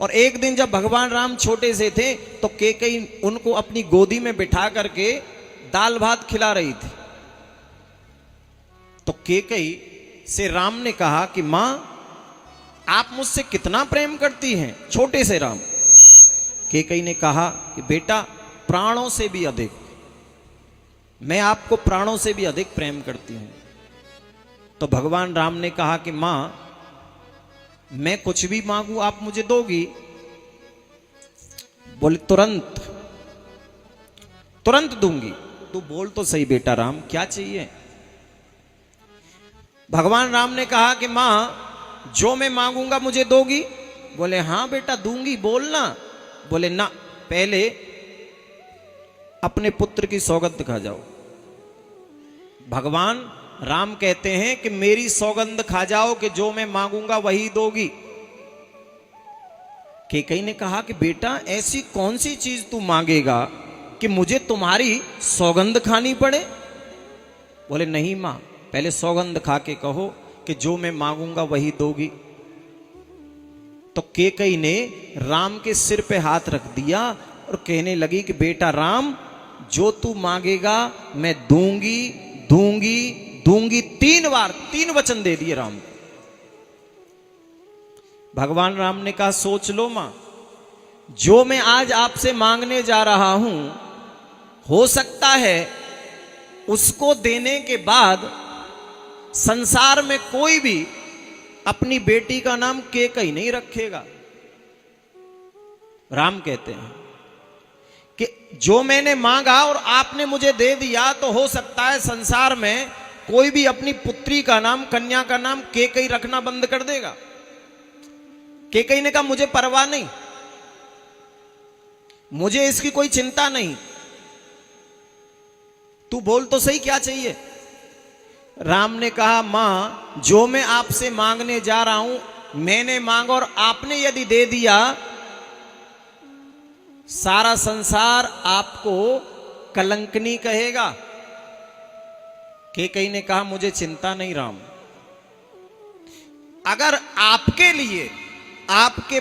और एक दिन जब भगवान राम छोटे से थे तो कैकेयी उनको अपनी गोदी में बिठा करके दाल भात खिला रही थी। तो कैकेयी से राम ने कहा कि मां, आप मुझसे कितना प्रेम करती हैं? छोटे से राम। कैकेयी ने कहा कि बेटा, प्राणों से भी अधिक, मैं आपको प्राणों से भी अधिक प्रेम करती हूं। तो भगवान राम ने कहा कि मां, मैं कुछ भी मांगू आप मुझे दोगी? बोले तुरंत, तुरंत दूंगी। तू बोल तो सही बेटा राम, क्या चाहिए? भगवान राम ने कहा कि मां, जो मैं मांगूंगा मुझे दोगी? बोले हां बेटा दूंगी, बोलना। बोले ना, पहले अपने पुत्र की सौगंध खा जाओ। भगवान राम कहते हैं कि मेरी सौगंध खा जाओ कि जो मैं मांगूंगा वही दोगी। कैकेयी ने कहा कि बेटा, ऐसी कौन सी चीज तू मांगेगा कि मुझे तुम्हारी सौगंध खानी पड़े? बोले नहीं मां, पहले सौगंध खा के कहो कि जो मैं मांगूंगा वही दोगी। तो कैकेयी ने राम के सिर पे हाथ रख दिया और कहने लगी कि बेटा राम, जो तू मांगेगा मैं दूंगी, दूंगी, दूंगी। 3 बार 3 वचन दे दिए राम को। भगवान राम ने कहा सोच लो मां, जो मैं आज आपसे मांगने जा रहा हूं, हो सकता है उसको देने के बाद संसार में कोई भी अपनी बेटी का नाम कैकेयी नहीं रखेगा। राम कहते हैं कि जो मैंने मांगा और आपने मुझे दे दिया, तो हो सकता है संसार में कोई भी अपनी पुत्री का नाम, कन्या का नाम कैकेयी रखना बंद कर देगा। कैकेयी ने कहा मुझे परवाह नहीं, मुझे इसकी कोई चिंता नहीं, तू बोल तो सही क्या चाहिए? राम ने कहा मां, जो मैं आपसे मांगने जा रहा हूं, मैंने मांगा और आपने यदि दे दिया, सारा संसार आपको कलंकनी कहेगा। कैकेयी ने कहा मुझे चिंता नहीं राम, अगर आपके लिए, आपके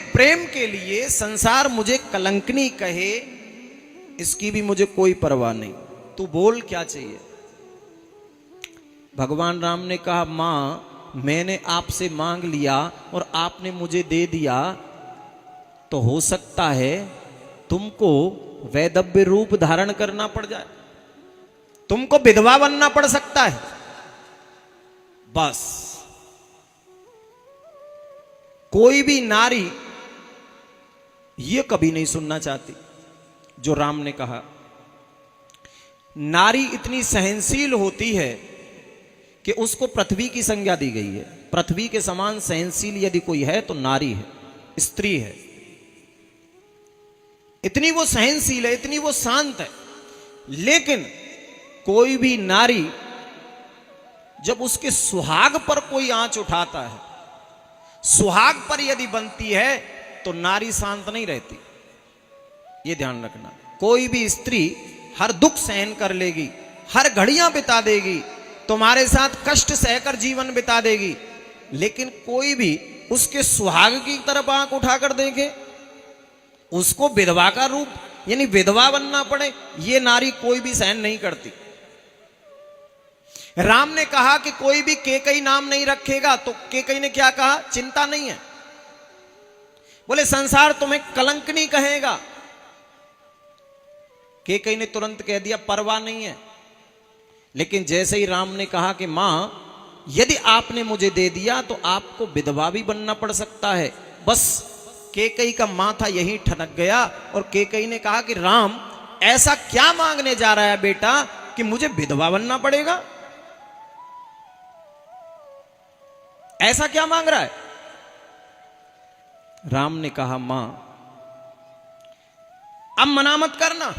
प्रेम के लिए संसार मुझे कलंकनी कहे, इसकी भी मुझे कोई परवाह नहीं, तू बोल क्या चाहिए? भगवान राम ने कहा मां, मैंने आपसे मांग लिया और आपने मुझे दे दिया, तो हो सकता है तुमको वैधव्य रूप धारण करना पड़ जाए, तुमको विधवा बनना पड़ सकता है। बस कोई भी नारी ये कभी नहीं सुनना चाहती जो राम ने कहा। नारी इतनी सहनशील होती है कि उसको पृथ्वी की संज्ञा दी गई है। पृथ्वी के समान सहनशील यदि कोई है तो नारी है, स्त्री है। इतनी वो सहनशील है, इतनी वो शांत है। लेकिन कोई भी नारी जब उसके सुहाग पर कोई आंच उठाता है, सुहाग पर यदि बनती है, तो नारी शांत नहीं रहती। ये ध्यान रखना। कोई भी स्त्री हर दुख सहन कर लेगी, हर घड़ियां बिता देगी, तुम्हारे साथ कष्ट सहकर जीवन बिता देगी, लेकिन कोई भी उसके सुहाग की तरफ आंख उठाकर देखे, उसको विधवा का रूप यानी विधवा बनना पड़े, ये नारी कोई भी सहन नहीं करती। राम ने कहा कि कोई भी कैकेयी नाम नहीं रखेगा, तो कैकेयी ने क्या कहा? चिंता नहीं है। बोले संसार तुम्हें कलंकनी कहेगा। कैकेयी ने तुरंत कह दिया परवाह नहीं है। लेकिन जैसे ही राम ने कहा कि मां, यदि आपने मुझे दे दिया तो आपको विधवा भी बनना पड़ सकता है, बस कैकेयी का माथा यहीं ठनक गया और कैकेयी ने कहा कि राम, ऐसा क्या मांगने जा रहा है बेटा कि मुझे विधवा बनना पड़ेगा? ऐसा क्या मांग रहा है? राम ने कहा मां, अब मना मत करना,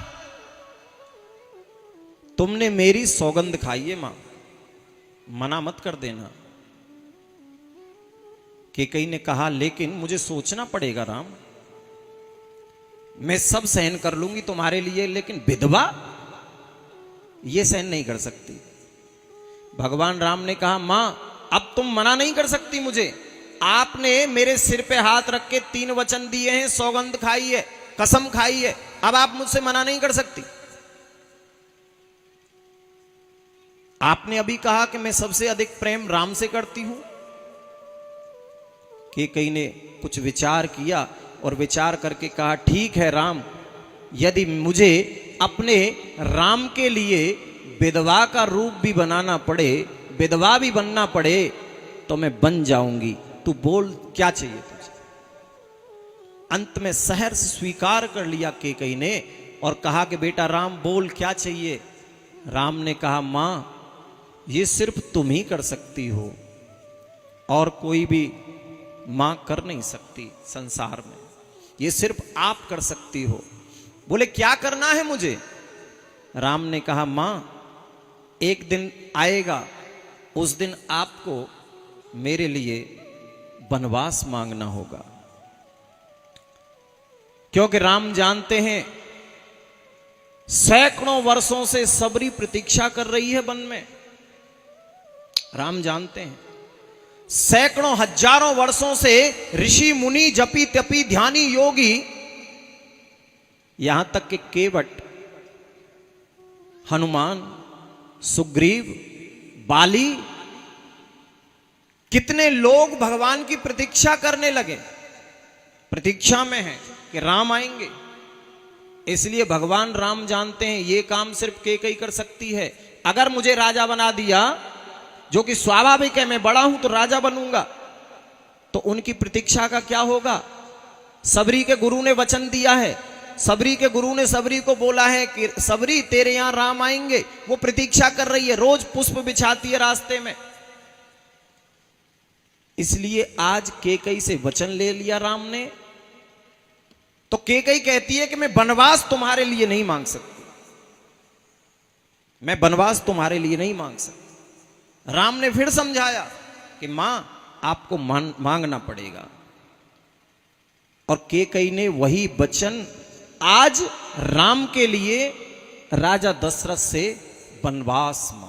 तुमने मेरी सौगंध खाई है मां, मना मत कर देना। कैकेयी ने कहा लेकिन मुझे सोचना पड़ेगा राम, मैं सब सहन कर लूंगी तुम्हारे लिए, लेकिन विधवा ये सहन नहीं कर सकती। भगवान राम ने कहा मां, अब तुम मना नहीं कर सकती मुझे, आपने मेरे सिर पे हाथ रख के 3 वचन दिए हैं, सौगंध खाई है, कसम खाई है, अब आप मुझसे मना नहीं कर सकती। आपने अभी कहा कि मैं सबसे अधिक प्रेम राम से करती हूं। कैकेयी ने कुछ विचार किया और विचार करके कहा, ठीक है राम, यदि मुझे अपने राम के लिए विधवा का रूप भी बनाना पड़े, विधवा भी बनना पड़े, तो मैं बन जाऊंगी। तू बोल क्या चाहिए तुझे। अंत में सहर्ष स्वीकार कर लिया कैकेयी ने और कहा कि बेटा राम बोल क्या चाहिए। राम ने कहा, मां ये सिर्फ तुम ही कर सकती हो और कोई भी मां कर नहीं सकती संसार में, ये सिर्फ आप कर सकती हो। बोले क्या करना है मुझे। राम ने कहा, मां एक दिन आएगा, उस दिन आपको मेरे लिए वनवास मांगना होगा। क्योंकि राम जानते हैं सैकड़ों वर्षों से सबरी प्रतीक्षा कर रही है वन में। राम जानते हैं सैकड़ों हजारों वर्षों से ऋषि मुनि जपी तपी ध्यानी योगी, यहां तक कि केवट, हनुमान, सुग्रीव, बाली, कितने लोग भगवान की प्रतीक्षा करने लगे, प्रतीक्षा में है कि राम आएंगे। इसलिए भगवान राम जानते हैं ये काम सिर्फ कैकेयी कर सकती है। अगर मुझे राजा बना दिया, जो कि स्वाभाविक है, मैं बड़ा हूं तो राजा बनूंगा, तो उनकी प्रतीक्षा का क्या होगा। सबरी के गुरु ने वचन दिया है, सबरी के गुरु ने सबरी को बोला है कि सबरी तेरे यहां राम आएंगे। वो प्रतीक्षा कर रही है, रोज पुष्प बिछाती है रास्ते में। इसलिए आज कैकेयी से वचन ले लिया राम ने। तो कैकेयी कहती है कि मैं वनवास तुम्हारे लिए नहीं मांग सकती, मैं वनवास तुम्हारे लिए नहीं मांग सकती। राम ने फिर समझाया कि मां आपको मांगना पड़ेगा, और कैकेयी ने वही वचन आज राम के लिए राजा दशरथ से वनवास मांगा।